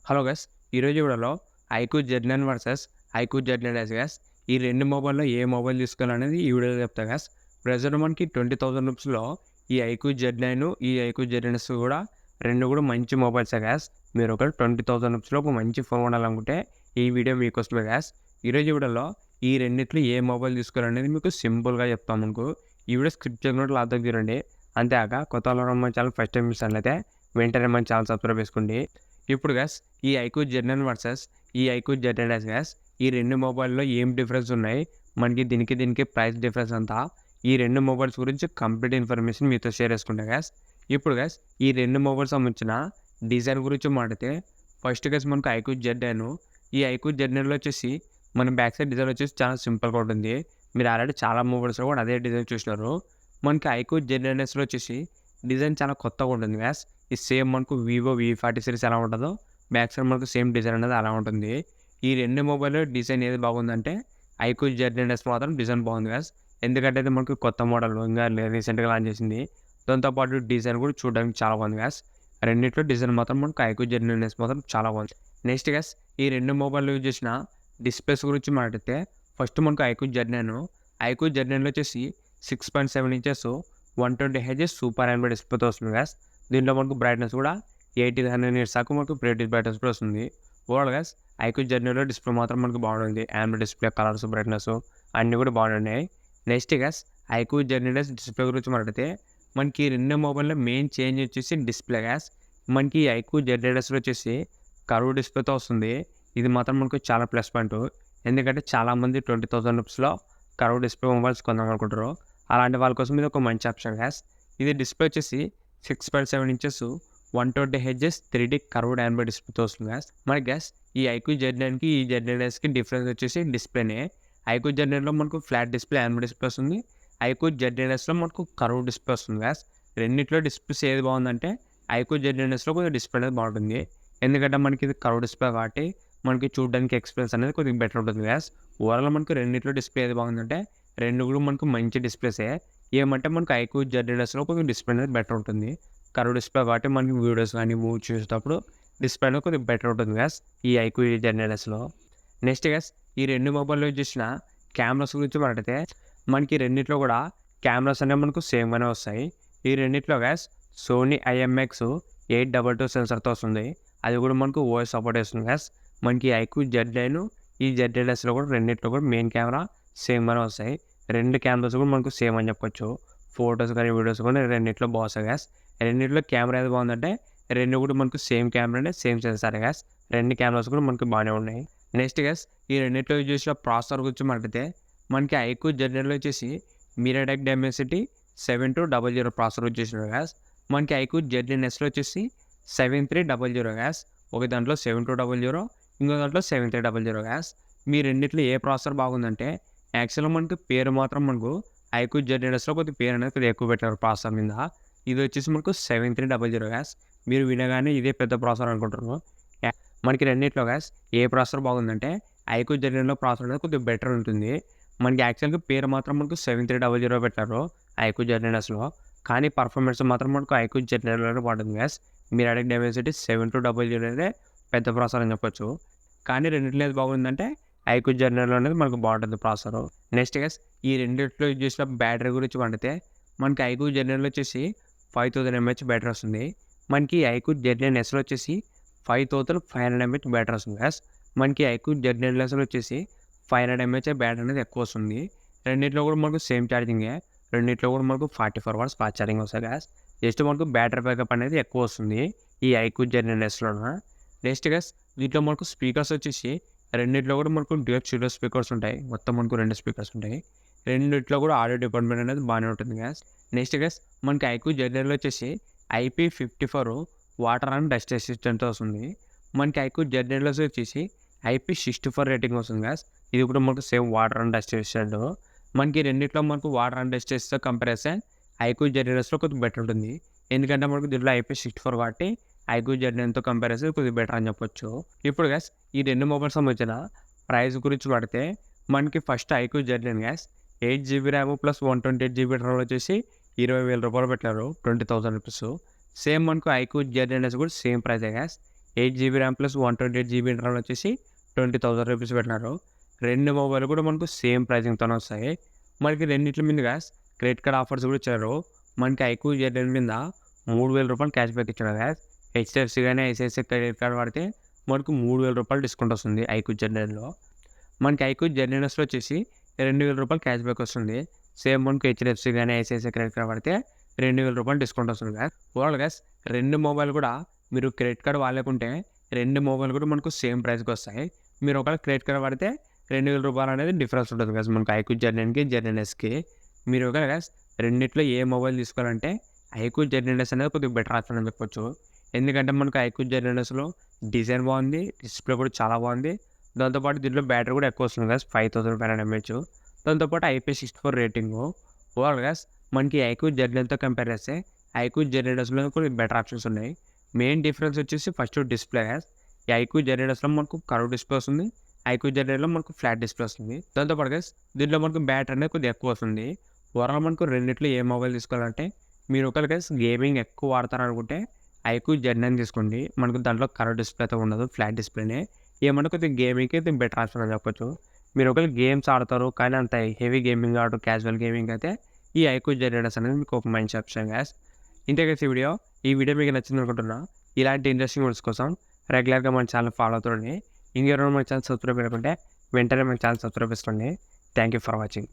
Hello guys. ఈరోజు వీడియోలో IQ జెడ్9 versus IQ Z9 guys. ఈ రెండు మొబైల్‌లో ఏ మొబైల్ తీసుకోవాలనేది ఈ వీడియోలో చెప్తా గైస్. ప్రెజెంట్ మనకి 20,000 రూపీస్‌లో ఈ ఐక్యూ జెడ్9, ఈ ఐక్యూ జెడ్9 కూడా రెండు కూడా మంచి మొబైల్సే గైస్. మీరు ఒక 20,000 రూపీస్‌లో ఒక మంచి ఫోన్ కొనాలనుకుంటే ఈ వీడియో మీకోసమే గైస్. ఈరోజు వీడియోలో ఈ రెండిట్లో ఏ మొబైల్ తీసుకోవాలనేది మీకు సింపుల్‌గా చెప్తాను మీకు. ఈ వీడియో స్కిప్ చేయకుండా లాస్ట్‌దాకా చూడండి. అంతేకాక కొత్త వాళ్ళు మన ఛానల్ ఫస్ట్ టైం చూసినట్లయితే వెంటనే మన ఛానల్ సబ్స్క్రైబ్ చేసుకోండి. ఇప్పుడు గైస్ ఈ ఐక్యూ జెడ్9 వర్సెస్ ఈ ఐక్యూ జెడ్9 గైస్, ఈ రెండు మొబైల్‌లో ఏం డిఫరెన్స్ ఉన్నాయి, మనకి దీనికి ప్రైస్ డిఫరెన్స్ అంతా, ఈ రెండు మొబైల్స్ గురించి కంప్లీట్ ఇన్ఫర్మేషన్ మీతో షేర్ చేసుకుంటా గైస్. ఇప్పుడు గైస్ ఈ రెండు మొబైల్స్ సంబంధించిన డిజైన్ గురించి మాట్లాడితే ఫస్ట్ గైస్ మనకు ఐక్యూ జెడ్9. ఈ ఐక్యూ జెడ్9లో వచ్చేసి మన బ్యాక్ సైడ్ డిజైన్ వచ్చేసి చాలా సింపుల్‌గా ఉంటుంది. మీరు ఆల్రెడీ చాలా మొబైల్స్‌లో కూడా అదే డిజైన్ చూసినారు. మనకి ఐక్యూ జెడ్9లో వచ్చేసి డిజైన్ చాలా కొత్తగా ఉంటుంది గైస్. ఈ సేమ్ మనకు వివో వి40 సిరీస్ ఎలా ఉంటుందో బ్యాక్ సైడ్ మనకు సేమ్ డిజైన్ అనేది అలా ఉంటుంది. ఈ రెండు మొబైల్ డిజైన్ ఏది బాగుందంటే ఐక్యూ జెడ్9 మాత్రం డిజైన్ బాగుంది గైస్. ఎందుకంటే ఇది మనకు కొత్త మోడల్ ఇంకా రీసెంట్‌గా లాంచ్ చేసింది. దాంతో పాటు డిజైన్ కూడా చూడడానికి చాలా బాగుంది గైస్. రెండిట్లో డిజైన్ మాత్రం మనకు ఐక్యూ జెడ్9 మాత్రం చాలా బాగుంది. నెక్స్ట్ గైస్ ఈ రెండు మొబైల్ యూజ్ చేసిన డిస్ప్లేస్ గురించి మాట్లాడితే ఫస్ట్ మనకు ఐక్యూ జెడ్9లో వచ్చేసి 6.7 ఇంచెస్ 120 హెర్ట్జ్ సూపర్ AMOLED డిస్ప్లేతో వస్తుంది గైస్. దీంట్లో మనకు బ్రైట్నెస్ కూడా 1800 నిట్స్ దాకా మనకు ప్రిడిక్టెడ్ బ్రైట్నెస్ కూడా వస్తుంది. ఓవరాల్ గైస్ ఐక్యూ జెడ్9లో డిస్ప్లే మాత్రం మనకు బాగుంది. AMOLED డిస్ప్లే, కలర్స్, బ్రైట్నెస్ అన్నీ కూడా బాగున్నాయి. నెక్స్ట్ గైస్ ఐక్యూ జెడ్9 డిస్ప్లే గురించి మాట్లాడితే మనకి రెండు మొబైల్లో మెయిన్ చేంజ్ వచ్చేసి డిస్ప్లే గైస్. మనకి ఐక్యూ జెడ్9లో వచ్చేసి కర్వ్ డిస్ప్లేతో వస్తుంది. ఇది మాత్రం మనకు చాలా ప్లస్ పాయింట్. ఎందుకంటే చాలామంది 20,000 రూపీస్‌లో కర్వ్ డిస్ప్లే మొబైల్స్ కొందాం అనుకుంటారు. అలాంటి వాళ్ళ కోసం ఇది ఒక మంచి ఆప్షన్ గైస్. ఇది డిస్ప్లే వచ్చేసి 6.7 inches 120 hertz 3D curved AMOLED డిస్ప్లేతో వస్తుంది గైస్. మనకి గైస్ ఈ ఐక్యూ జెడ్9కి ఈ జెడ్9కి డిఫరెన్స్ వచ్చేసి డిస్ప్లేనే. ఐక్యూ జెడ్9లో మనకు ఫ్లాట్ డిస్ప్లే AMOLED డిస్ప్లే వస్తుంది. ఐక్యూ జెడ్9లో మనకు కర్వ్ డిస్ప్లే వస్తుంది గైస్. రెండిట్లో డిస్ప్లేస్ ఏది బాగుందంటే ఐక్యూ జెడ్9లో కొద్దిగా డిస్ప్లే అనేది బాగుంటుంది. ఎందుకంటే మనకి ఇది కర్వ్ డిస్ప్లే కాబట్టి మనకి చూడడానికి ఎక్స్పీరియన్స్ అనేది కొద్దిగా బెటర్ ఉంటుంది గైస్. ఓవరాల్ మనకు రెండిట్లో డిస్ప్లే ఏది బాగుందంటే రెండు కూడా మనకు మంచి డిస్ప్లేసే. ఏమంటే మనకు ఐక్యూ జెడ్9లో కొద్దిగా డిస్ప్లే అనేది బెటర్ ఉంటుంది. కర్వ్ డిస్ప్లే కాబట్టి మనకి వీడియోస్ కానీ మూవీ చూసేటప్పుడు డిస్ప్లే అనేది కొద్దిగా బెటర్ ఉంటుంది గైస్ ఈ ఐక్యూ జెడ్9లో. నెక్స్ట్ గైస్ ఈ రెండు మొబైల్లో యూజ్ చేసిన కెమెరాస్ గురించి మాట్లాడితే మనకి రెండిట్లో కూడా కెమెరాస్ అనేవి మనకు సేమ్గానే వస్తాయి. ఈ రెండిట్లో గైస్ సోనీ IMX822 సెన్సర్తో వస్తుంది. అది కూడా మనకు ఓఎస్ సపోర్ట్ చేస్తుంది గైస్. మనకి ఐక్యూ జెడ్9 ఈ జెడ్9లో కూడా రెండిట్లో కూడా మెయిన్ కెమెరా సేమ్గానే వస్తాయి. రెండు కెమెరాస్ కూడా మనకు సేమ్ అని చెప్పొచ్చు. ఫొటోస్ కానీ వీడియోస్ కూడా రెండిట్లో బాగుస్తాయి గైస్. రెండిట్లో కెమెరా ఏది బాగుందంటే రెండు కూడా మనకు సేమ్ కెమెరానే, సేమ్ సెన్సారే గైస్. రెండు కెమెరాస్ కూడా మనకు బాగానే ఉన్నాయి. నెక్స్ట్ గైస్ ఈ రెండిట్లో యూజ్ చేసిన ప్రాసెసర్ గురించి మాట్లాడితే మనకి ఐక్యూ జెడ్9లో వచ్చేసి MediaTek Dimensity 7200 ప్రాసెసర్ యూజ్ చేసినారు గైస్. మనకి ఐక్యూ జెడ్9లో వచ్చేసి 7300 గైస్. ఒక దాంట్లో 7200, ఇంకో దాంట్లో 7300 గైస్. మీ రెండిట్లో ఏ ప్రాసెసర్ బాగుందంటే యాక్చువల్‌గా మనకు పేరు మాత్రం మనకు ఐక్యూ జెడ్9లో కొద్దిగా పేరు అనేది కొద్దిగా ఎక్కువ పెట్టారు ప్రాసెసర్ మీద. ఇది వచ్చేసి మనకు 7300 గైస్. మీరు వినగానే ఇదే పెద్ద ప్రాసెసర్ అనుకుంటారు. మనకి రెండిట్లో గైస్ ఏ ప్రాసెసర్ బాగుందంటే ఐక్యూ జెడ్9లో ప్రాసెసర్ అనేది కొద్దిగా బెటర్ ఉంటుంది. మనకి యాక్చువల్‌గా పేరు మాత్రం మనకు 7300 పెట్టారు ఐక్యూ జెడ్9లో. కానీ పర్ఫార్మెన్స్ మాత్రం మనకు ఐక్యూ జెడ్9లోనే బాగుంటుంది గైస్. MediaTek Dimensity 7200 అనేది పెద్ద ప్రాసెసర్ అని చెప్పొచ్చు. కానీ రెండిట్లో ఏది బాగుందంటే ఐక్యూ జెడ్9లో అనేది మనకు బాగుంటుంది ప్రాసెసర్. నెక్స్ట్ గైస్ ఈ రెండిట్లో యూజ్ చేసిన బ్యాటరీ గురించి మాట్లాడితే మనకి ఐక్యూ జెడ్9లో వచ్చేసి 5000 mAh బ్యాటరీ వస్తుంది. మనకి ఐక్యూ జెడ్9లో వచ్చేసి 5500 mAh బ్యాటరీ వస్తుంది గైస్. మనకి ఐక్యూ జెడ్9లో వచ్చేసి 500 mAh బ్యాటరీ అనేది ఎక్కువ వస్తుంది. రెండిట్లో కూడా మనకు సేమ్ ఛార్జింగే. రెండిట్లో కూడా మనకు 44 అవర్స్ ఫాస్ట్ ఛార్జింగ్ వస్తాయి గైస్. జస్ట్ మనకు బ్యాటరీ బ్యాకప్ అనేది ఎక్కువ వస్తుంది ఈ ఐక్యూ జెడ్9లోన. నెక్స్ట్ గైస్ దీంట్లో మనకు స్పీకర్స్ వచ్చేసి రెండిట్లో కూడా మనకు డ్యూయల్ స్టీరియో స్పీకర్స్ ఉంటాయి. మొత్తం మనకు 2 స్పీకర్స్ ఉంటాయి. రెండిట్లో కూడా ఆడియో డిపార్ట్మెంట్ అనేది బాగానే ఉంటుంది గైస్. నెక్స్ట్ గైస్ మనకి ఐక్యూ జెడ్9లో వచ్చేసి IP54 వాటర్ అండ్ డస్ట్ రెసిస్టెంట్‌తో వస్తుంది. మనకి ఐక్యూ జెడ్9లో వచ్చేసి IP64 రేటింగ్ వస్తుంది గైస్. ఇది కూడా మనకు same water and dust resistant. మనకి రెండిట్లో మనకు వాటర్ అండ్ డస్ట్ రెసిస్టెంట్‌తో కంపేర్ చేస్తే ఐక్యూ జెడ్9లో కొద్దిగా బెటర్ ఉంటుంది. ఎందుకంటే మనకు దీంట్లో IP64 కాబట్టి ఐక్యూ జెడ్9తో కంపేర్ చేస్తే కొద్దిగా బెటర్ అని చెప్పొచ్చు. ఇప్పుడు గైస్ ఈ రెండు మొబైల్స్ సంబంధించిన ప్రైస్ గురించి పడితే మనకి first iQOO Z9 guys 8GB RAM plus 128GB RAM వచ్చేసి 20,000 రూపాయలు పెట్టారు, 20,000 రూపీస్. సేమ్ మనకు ఐక్యూ జెడ్9 కూడా సేమ్ ప్రైజే guys. 8 GB RAM plus 128 GB internal వచ్చేసి 20,000 రూపీస్ పెట్టినారు. 2 మొబైల్ కూడా మనకు సేమ్ ప్రైజింగ్‌తోనే వస్తాయి. మనకి రెండిట్ల మీద గాయ్స్ క్రెడిట్ కార్డ్ ఆఫర్స్ కూడా ఇచ్చారు. మనకి ఐక్యూ Z9 మీద రూ. 3,000 క్యాష్ బ్యాక్ ఇచ్చారు గాయ్స్. హెచ్‌డిఎఫ్‌సి గాని, ఐసీఐసీఐ క్రెడిట్ కార్డ్ వాడితే మనకు రూ. 3,000 డిస్కౌంట్ వస్తుంది ఐక్యూ Z9లో. మనకి ఐక్యూ Z9 వచ్చేసి రూ. 2,000 క్యాష్ బ్యాక్ వస్తుంది. సేమ్ మనకు హెచ్‌డిఎఫ్‌సి గాని, ఐసీఐసీఐ క్రెడిట్ కార్డ్ వాడితే రూ. 2,000 డిస్కౌంట్ వస్తుంది గాయ్స్. ఓవరాల్ గాయ్స్ 2 మొబైల్ కూడా మీరు క్రెడిట్ కార్డ్ వాడలేకుంటే 2 మొబైల్ కూడా మనకు సేమ్ ప్రైస్‌కి వస్తాయి. మీరు ఒకవేళ క్రెడిట్ కార్డ్ వాడితే రూ. 2,000 అనేది డిఫరెన్స్ ఉంటుంది గాయ్స్ మనకు ఐక్యూ Z9కి, Z9'కి. మీరు ఒకవేళ గాయ్స్ రెండిట్లో ఏ మొబైల్ తీసుకోవాలంటే ఐక్యూ Z9 అనేది కొద్దిగా బెటర్ ఆప్షన్ అని చెప్పొచ్చు. ఎందుకంటే మనకు ఐక్యూ Z9లో డిజైన్ బాగుంది, డిస్ప్లే కూడా చాలా బాగుంది. దాంతోపాటు దీంట్లో బ్యాటరీ కూడా ఎక్కువ వస్తుంది గాయ్స్ 5500 mAh. దాంతోపాటు IP64 రేటింగు. ఓవరాల్ గాయ్స్ మనకి ఐక్యూ Z9తో కంపేర్ చేస్తే ఐక్యూ Z9లో కూడా బెటర్ ఆప్షన్స్ ఉన్నాయి. మెయిన్ డిఫరెన్స్ వచ్చేసి ఫస్ట్ డిస్ప్లే గాయ్స్. ఈ ఐక్యూ Z9లో మనకు కర్వ్ డిస్ప్లే వస్తుంది. ఐక్యూ Z9లో మనకు ఫ్లాట్ డిస్ప్లే వస్తుంది. దాంతోపాటు గాయ్స్ దీంట్లో మనకు బ్యాటరీ అనేది కొద్దిగా ఎక్కువ వస్తుంది. ఓవరాల్ మనకు రెండిట్లో ఏ మొబైల్ తీసుకోవాలంటే మీరు ఒకవేళ గాయ్స్ గేమింగ్ ఎక్కువ వాడతారనుకుంటే ఐక్యూ Z9 తీసుకోండి. మనకు దాంట్లో కర్వ్ డిస్ప్లే అయితే ఉండదు, ఫ్లాట్ డిస్ప్లేనే. ఏమంటే కొద్దిగా గేమింగ్‌కి ఇది బెటర్ ఆప్షన్ అని చెప్పొచ్చు. మీరు ఒకవేళ గేమ్స్ ఆడతారు కానీ అంత హెవీ గేమింగ్ ఆడరు, క్యాజువల్ గేమింగ్ అయితే ఈ ఐక్యూ Z9 అనేది మీకు ఒక మంచి ఆప్షన్ గాయ్స్. ఇంతే గాయ్స్ ఈ వీడియో మీకు నచ్చింది అనుకుంటున్నా. ఇలాంటి ఇంట్రెస్టింగ్ వీడియోస్ కోసం రెగ్యులర్‌గా మన ఛానల్ ఫాలో అవుతుండండి. ఇంకెవరైనా మన ఛానల్ సబ్స్క్రైబ్ చేయకుంటే వెంటనే మన ఛానల్ సబ్స్క్రైబ్ చేసుకోండి. Thank you for watching.